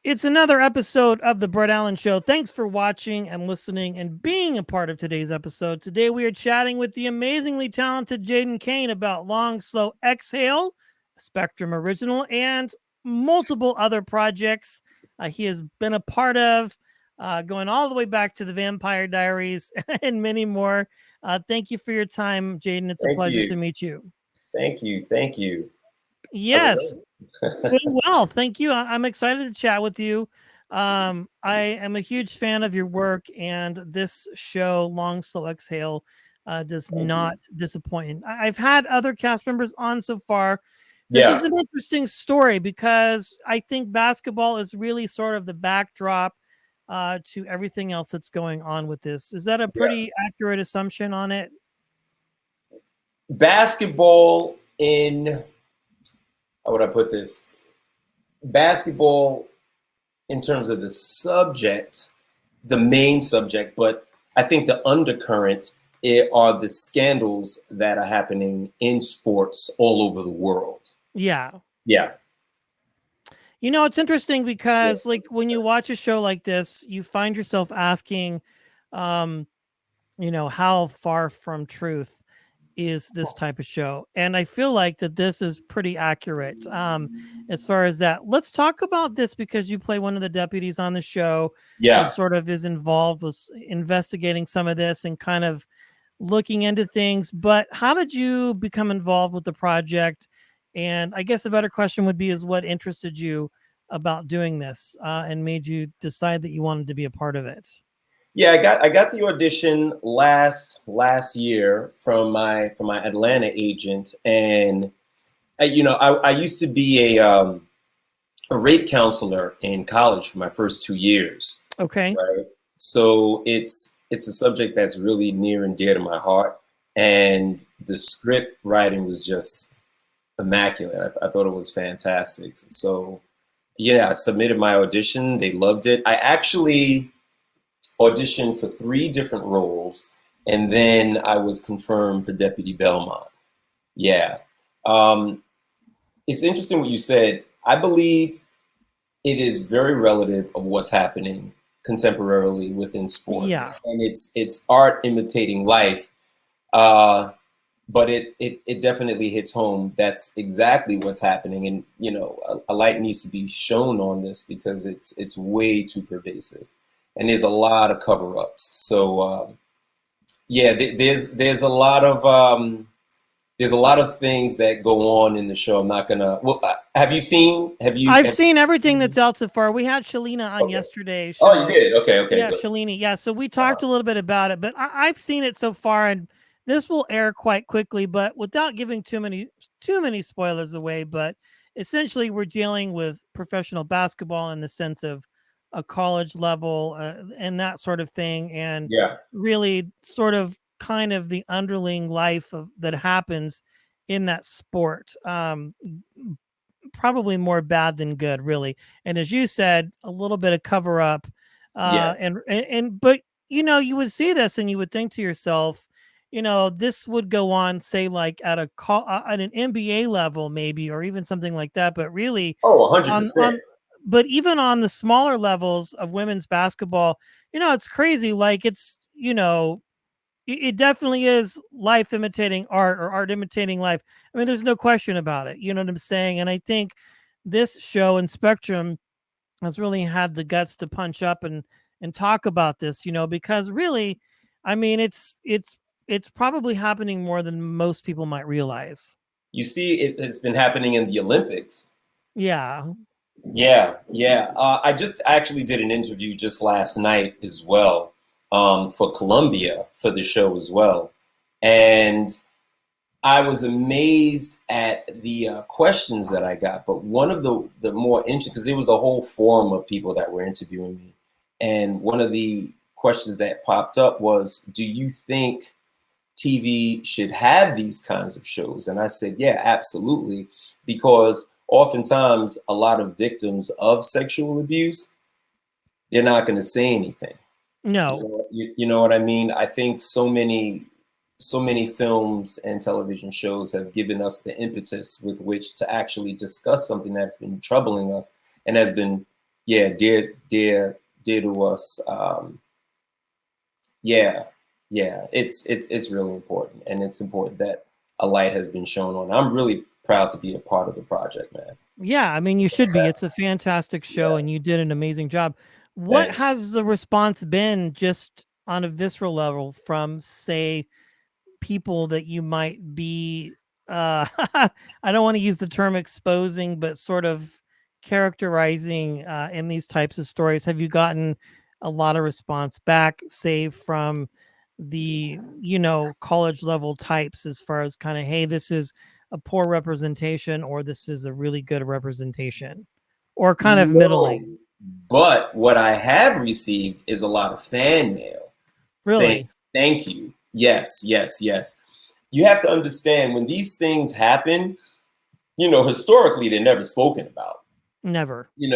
It's another episode of the Brett Allen Show. Thanks for watching and listening and being a part of today's episode. Today we are chatting with the amazingly talented Jaiden Kaine about Long Slow Exhale, a Spectrum original, and multiple other projects he has been a part of, going all the way back to the Vampire Diaries and many more. Thank you for your time, Jaiden. It's a Thank pleasure you. to meet you. Thank you. Thank you. How's it Yes, going? doing well. Thank you. I'm excited to chat with you. I am a huge fan of your work, and this show, Long Slow Exhale, does Thank you. not disappoint. I've had other cast members on so far. This Yeah. is an interesting story because I think basketball is really sort of the backdrop to everything else that's going on with this. Is that a Yeah. pretty accurate assumption on it? Basketball in, how would I put this? Basketball in terms of the subject, the main subject, but I think the undercurrent are the scandals that are happening in sports all over the world. Yeah. Yeah. You know, it's interesting Yeah. because like when you watch a show like this, you find yourself asking, um, how far from truth is this type of show? And I feel like that this is pretty accurate as far as that. Let's talk about this because you play one of the deputies on the show that Yeah. sort of is involved with investigating some of this and kind of looking into things. But how did you become involved with the project? And I guess a better question would be is what interested you about doing this and made you decide that you wanted to be a part of it? Yeah, I got the audition last year from my Atlanta agent, and I used to be a rape counselor in college for my first 2 years, Okay. right? So it's a subject that's really near and dear to my heart, and the script writing was just immaculate. I thought it was fantastic. So yeah, I submitted my audition. They loved it. I actually auditioned for 3 different roles, and then I was confirmed for Deputy Belmont. Yeah. Um, it's interesting what you said. I believe it is very relative of what's happening contemporarily within sports, Yeah. and it's art imitating life. Uh, but it definitely hits home. That's exactly what's happening, and a light needs to be shown on this because it's way too pervasive, and there's a lot of cover-ups. So yeah, there's a lot of things that go on in the show. I'm not gonna. Well, have you seen? Have you? I've seen everything that's out so far. We had Shalina on Okay. yesterday's Oh, you show. did. Okay. Okay. Yeah, Good. Shalini. Yeah, so we Uh, talked a little bit about it, but I've seen it so far, and this will air quite quickly. But without giving too many spoilers away, but essentially we're dealing with professional basketball in the sense of a college level and that sort of thing, and yeah. really sort of kind of the underlying life of that happens in that sport. Probably more bad than good, really. And as you said, a little bit of cover up, Yeah. but you would see this and you would think to yourself, this would go on, say, like at an NBA level, maybe, or even something like that. But really, Oh, hundred on percent. but even on the smaller levels of women's basketball, it's crazy. Like it definitely is life imitating art or art imitating life. I mean, there's no question about it. You know what I'm saying? And I think this show and Spectrum has really had the guts to punch up and talk about this, because really, I mean, it's probably happening more than most people might realize. You see, it's been happening in the Olympics. Yeah. Yeah, yeah. I just actually did an interview just last night as well, for Columbia for the show as well, and I was amazed at the questions that I got. But one of the more interesting, because there was a whole forum of people that were interviewing me, and one of the questions that popped up was, "Do you think TV should have these kinds of shows?" And I said, yeah, absolutely. Because oftentimes a lot of victims of sexual abuse, they're not going to say anything. No. You know what I mean? I think so many films and television shows have given us the impetus with which to actually discuss something that's been troubling us and has been yeah, dear to us. Yeah, yeah, it's really important, and it's important that a light has been shown on. I'm really proud to be a part of the project, man. Yeah, I mean, you should be. It's a fantastic show, Yeah, and you did an amazing job. What thanks. has the response been just on a visceral level from, say, people that you might be I don't want to use the term exposing, but sort of characterizing in these types of stories? Have you gotten a lot of response back, say from the, college level types, as far as kind of, hey, this is a poor representation, or this is a really good representation, or kind of No, middling? but what I have received is a lot of fan mail saying Really? thank you. Yes, yes, yes. You have to understand when these things happen, historically they're never spoken about. Never. With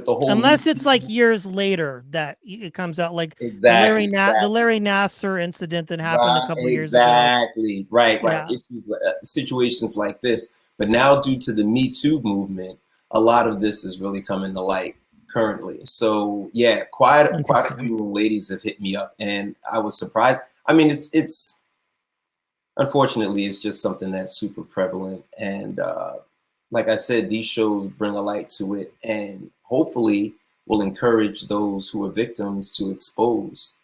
the whole Me Unless it's Too. like years later that it comes out, like Exactly, The exactly. Larry Nasser incident that happened a Right, couple years ago. exactly. Right, right. Yeah, Issues, situations like this. But now, due to the Me Too movement, a lot of this is really coming to light currently. So yeah, quite a interesting. few ladies have hit me up, and I was surprised. I mean, it's unfortunately it's just something that's super prevalent, and like I said, these shows bring a light to it, and hopefully will encourage those who are victims to expose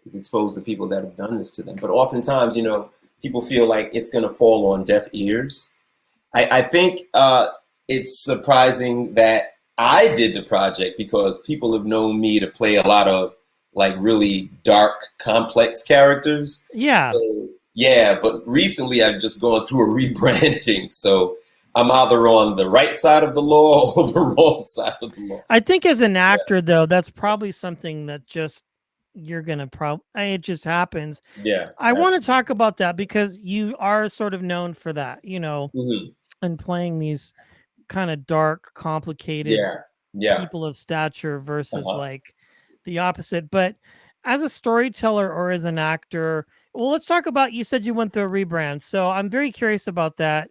the people that have done this to them. But oftentimes, people feel like it's going to fall on deaf ears. I think it's surprising that I did the project because people have known me to play a lot of like really dark, complex characters. Yeah, So yeah, but recently I've just gone through a rebranding. So I'm either on the right side of the law or the wrong side of the law. I think as an Yeah, actor, though, that's probably something that just you're gonna probably, it just happens. yeah, I want to absolutely. talk about that because you are sort of known for that, Hmm. and playing these kind of dark, complicated Yeah, yeah. people of stature versus Uh-huh. like the opposite. But as a storyteller or as an actor, well, let's talk about, you said you went through a rebrand. So I'm very curious about that.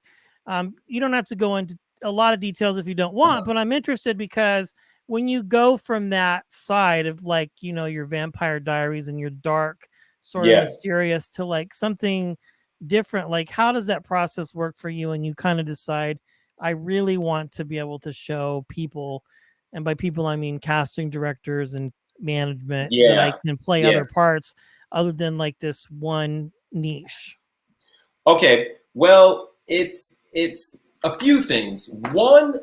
You don't have to go into a lot of details if you don't want, Uh-huh. but I'm interested because when you go from that side of, like, your Vampire Diaries and your dark, sort of Yeah. mysterious, to like something different, like how does that process work for you? And you kind of decide, I really want to be able to show people, and by people I mean casting directors and management, that I Yeah. can play Yeah. other parts other than like this one niche. Okay. Well, it's a few things. One,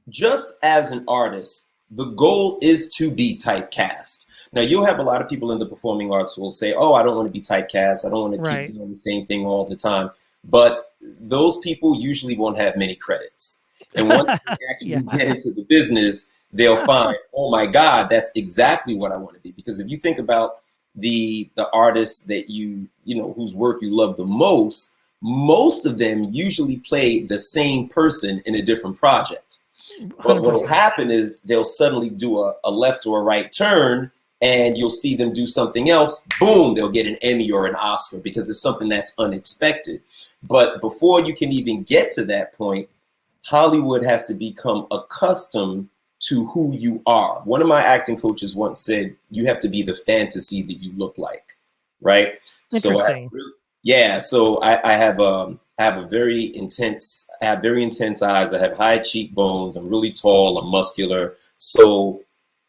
just as an artist, the goal is to be typecast. Now, you'll have a lot of people in the performing arts who will say, "Oh, I don't want to be typecast. I don't want to keep Right. doing the same thing all the time." But those people usually won't have many credits. And once they Yeah. actually get into the business, they'll find, "Oh my God, that's exactly what I want to be." Because if you think about the artists that whose work you love the most of them usually play the same person in a different project. But what will 100%. happen is they'll suddenly do a left or a right turn, and you'll see them do something else. Boom, they'll get an Emmy or an Oscar because it's something that's unexpected. But before you can even get to that point, Hollywood has to become accustomed to who you are. One of my acting coaches once said, "You have to be the fantasy that you look like," right? So Interesting. yeah, so I have a very intense, I have very intense eyes. I have high cheekbones. I'm really tall. I'm muscular. So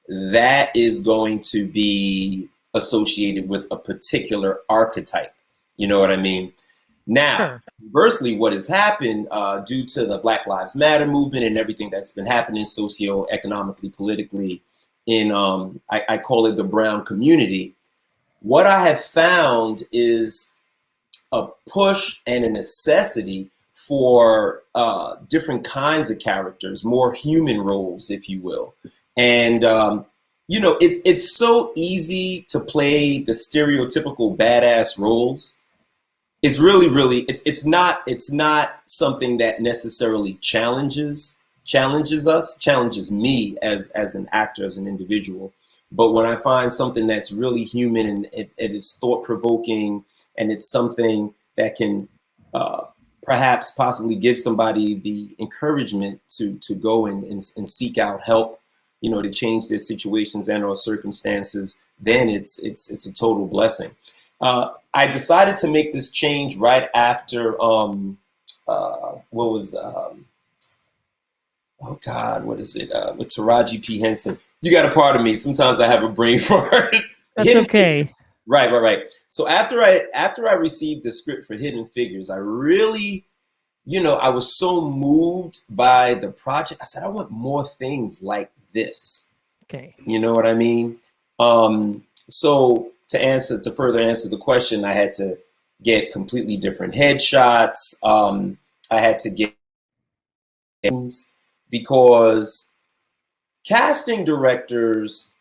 that is going to be associated with a particular archetype. You know what I mean? Now, Sure. conversely, what has happened due to the Black Lives Matter movement and everything that's been happening socio-economically, politically, in I call it the brown community. What I have found is a push and a necessity for different kinds of characters, more human roles, if you will. And it's so easy to play the stereotypical badass roles. It's really it's not something that necessarily challenges me as an actor, as an individual. But when I find something that's really human and it is thought provoking, and it's something that can uh, perhaps possibly give somebody the encouragement to go and seek out help, to change their situations and or circumstances, then it's a total blessing. I decided to make this change right after what is it? With Taraji P. Henson. You got to pardon me. Sometimes I have a brain fart. That's okay. Right. So after I received the script for Hidden Figures, I really, I was so moved by the project. I said, I want more things like this. Okay. You know what I mean? So to further answer the question, I had to get completely different headshots. I had to get things because casting directors,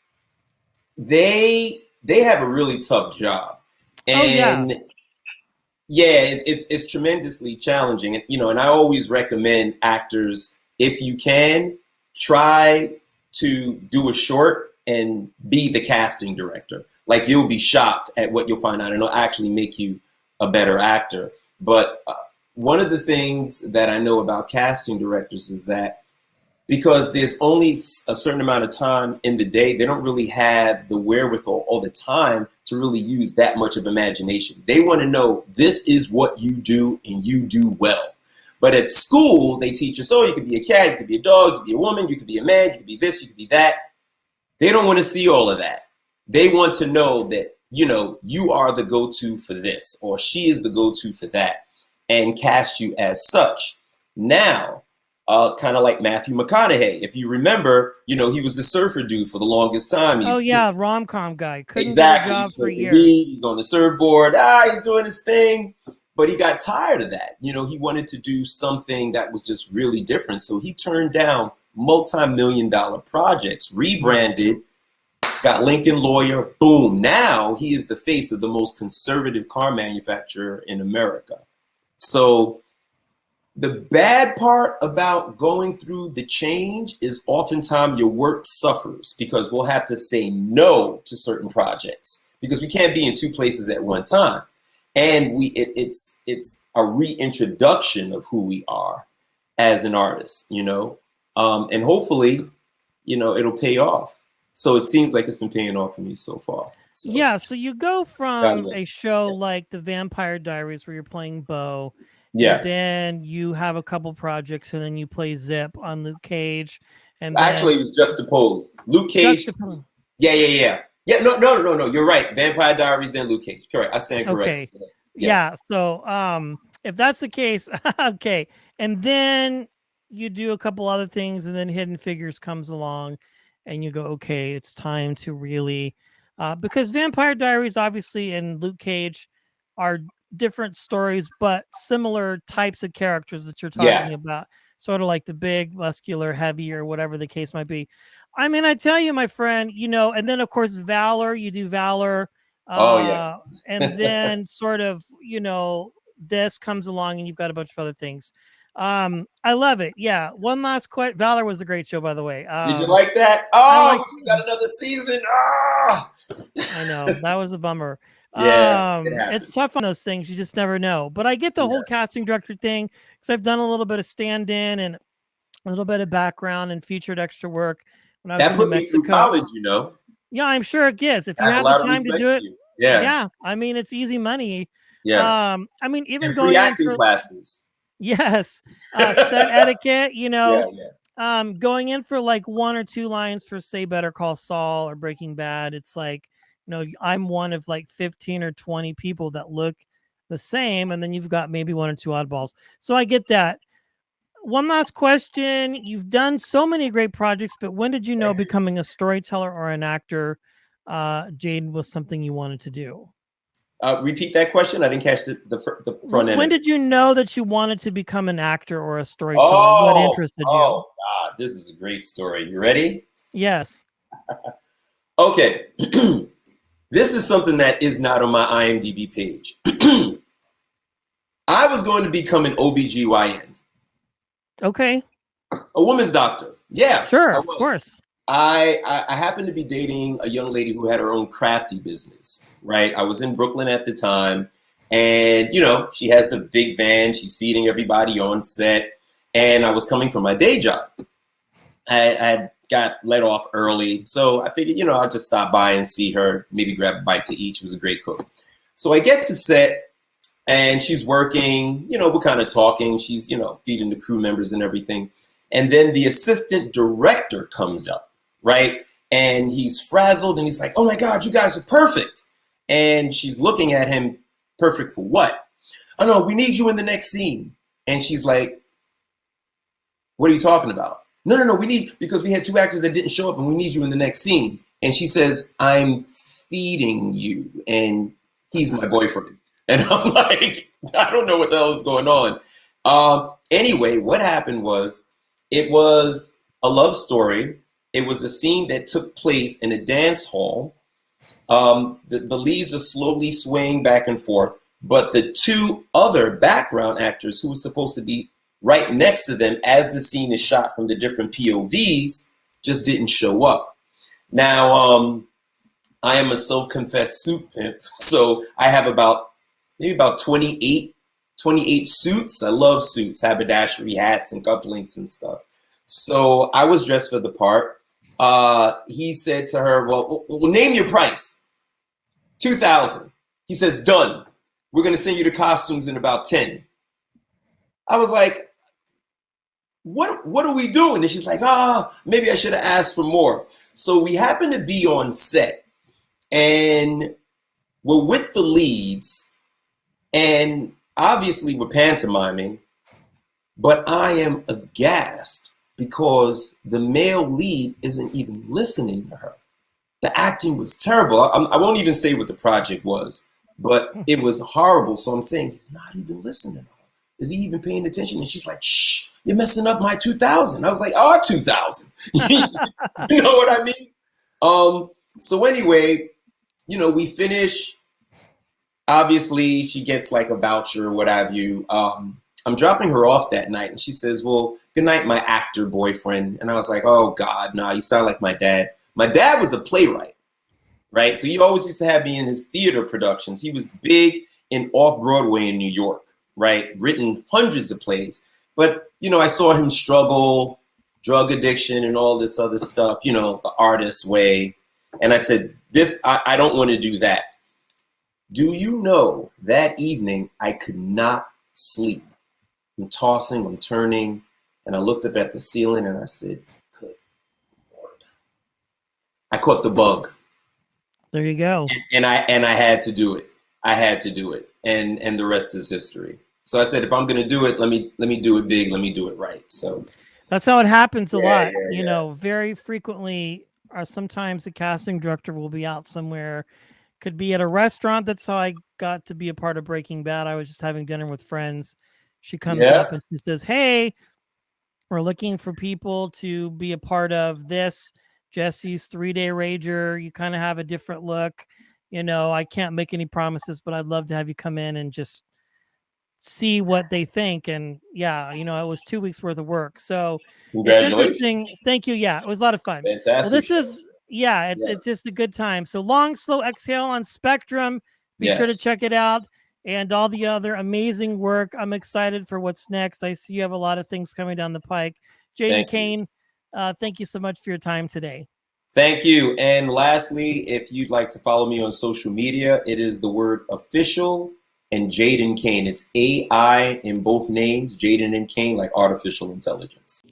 they have a really tough job, and it's tremendously challenging. And I always recommend actors, if you can, try to do a short and be the casting director. Like, you'll be shocked at what you'll find out, and it'll actually make you a better actor. But one of the things that I know about casting directors is that because there's only a certain amount of time in the day, they don't really have the wherewithal all the time to really use that much of imagination. They want to know, this is what you do and you do well. But at school, they teach us, you could be a cat, you could be a dog, you could be a woman, you could be a man, you could be this, you could be that. They don't want to see all of that. They want to know that, you are the go-to for this, or she is the go-to for that, and cast you as such. Now, kind of like Matthew McConaughey. If you remember, he was the surfer dude for the longest time. Rom-com guy. Couldn't exactly. get a job for years. He's on the surfboard. He's doing his thing. But he got tired of that. He wanted to do something that was just really different. So he turned down multi-million-dollar projects, rebranded, got Lincoln Lawyer, boom. Now he is the face of the most conservative car manufacturer in America. So the bad part about going through the change is oftentimes your work suffers because we'll have to say no to certain projects because we can't be in two places at one time. And it's a reintroduction of who we are as an artist, and hopefully, it'll pay off. So it seems like it's been paying off for me so far. So you go from a show like The Vampire Diaries where you're playing Bo. Yeah. And then you have a couple projects, and then you play Zip on Luke Cage. And actually, it was juxtaposed. Luke Cage. Yeah. No. You're right. Vampire Diaries, then Luke Cage. Correct. I stand correct. Okay. Yeah. So, if that's the case, okay. And then you do a couple other things, and then Hidden Figures comes along, and you go, okay, it's time to really, because Vampire Diaries, obviously, and Luke Cage are different stories, but similar types of characters that you're talking about, sort of like the big, muscular, heavy, or whatever the case might be. I mean, I tell you, my friend, and then of course Valor, you do Valor, and then sort of, this comes along, and you've got a bunch of other things. I love it. Yeah. One last question. Valor was a great show, by the way. Did you like that? We got another season. I know, that was a bummer. Yeah, it's tough on those things. You just never know. But I get the whole casting director thing because I've done a little bit of stand-in and a little bit of background and featured extra work when I was in New Mexico. Through college, Yeah, I'm sure it gives. If you have the time to do it, I mean, it's easy money. Yeah. I mean, even and going free acting classes. Yes. Set etiquette, going in for like one or two lines for, say, Better Call Saul or Breaking Bad. It's like, I'm one of like 15 or 20 people that look the same. And then you've got maybe one or two oddballs. So I get that. One last question. You've done so many great projects, but when did you know becoming a storyteller or an actor, Jaiden, was something you wanted to do? Repeat that question. I didn't catch the front end. When did you know that you wanted to become an actor or a storyteller? What interested you? Oh, God, this is a great story. You ready? Yes. Okay. This is something that is not on my IMDb page. I was going to become an OBGYN. Okay. A woman's doctor. Yeah. Sure, of course. I happened to be dating a young lady who had her own crafty business, right? I was in Brooklyn at the time, and, she has the big van. She's feeding everybody on set, and I was coming from my day job. I had got let off early. So I figured, I'll just stop by and see her, maybe grab a bite to eat. She was a great cook. So I get to set and she's working, we're kind of talking. She's, feeding the crew members and everything. And then the assistant director comes up, right? And he's frazzled and he's like, oh my God, you guys are perfect. And she's looking at him, perfect for what? Oh no, we need you in the next scene. And she's like, what are you talking about? No, we need, because we had 2 actors that didn't show up and we need you in the next scene. And she says, I'm feeding you and he's my boyfriend. And I'm like, I don't know what the hell is going on. Anyway, what happened was, it was a love story. It was a scene that took place in a dance hall. The leads are slowly swaying back and forth, but the 2 other background actors who were supposed to be right next to them as the scene is shot from the different POVs just didn't show up. Now, I am a self-confessed suit pimp, so I have maybe about 28 suits. I love suits, haberdashery, hats, and cufflinks and stuff. So I was dressed for the part. He said to her, well, name your price. $2,000. He says, done. We're going to send you the costumes in about 10. I was like, what are we doing? And she's like, maybe I should have asked for more. So we happened to be on set and we're with the leads and obviously we're pantomiming, but I am aghast because the male lead isn't even listening to her. The acting was terrible. I won't even say what the project was, but it was horrible. So I'm saying, he's not even listening to her. Is he even paying attention? And she's like, shh, you're messing up my 2,000. I was like, 2,000. You know what I mean? So anyway, we finish. Obviously, she gets like a voucher or what have you. I'm dropping her off that night and she says, well, good night, my actor boyfriend. And I was like, oh God, no, you sound like my dad. My dad was a playwright, right? So he always used to have me in his theater productions. He was big in off-Broadway in New York, right? Written hundreds of plays. But, I saw him struggle, drug addiction and all this other stuff, the artist way. And I said, I don't want to do that. Do you know that evening I could not sleep? I'm tossing, I'm turning, and I looked up at the ceiling and I said, good Lord. I caught the bug. There you go. And I had to do it. I had to do it. And the rest is history. So I said, if I'm going to do it, let me do it big. Let me do it right. So that's how it happens a lot. Very frequently, sometimes the casting director will be out somewhere, could be at a restaurant. That's how I got to be a part of Breaking Bad. I was just having dinner with friends. She comes up and she says, hey, we're looking for people to be a part of this. Jesse's 3-day rager. You kind of have a different look. I can't make any promises, but I'd love to have you come in and just see what they think. And it was 2 weeks worth of work. So it's interesting. Thank you. Yeah, it was a lot of fun. Fantastic. Well, this is, it's just a good time. So Long, Slow Exhale on Spectrum. Be sure to check it out and all the other amazing work. I'm excited for what's next. I see you have a lot of things coming down the pike. Jaiden Kaine, thank you so much for your time today. Thank you. And lastly, if you'd like to follow me on social media, it is the word official and Jaiden Kaine. It's AI in both names, Jaiden and Kaine, like artificial intelligence.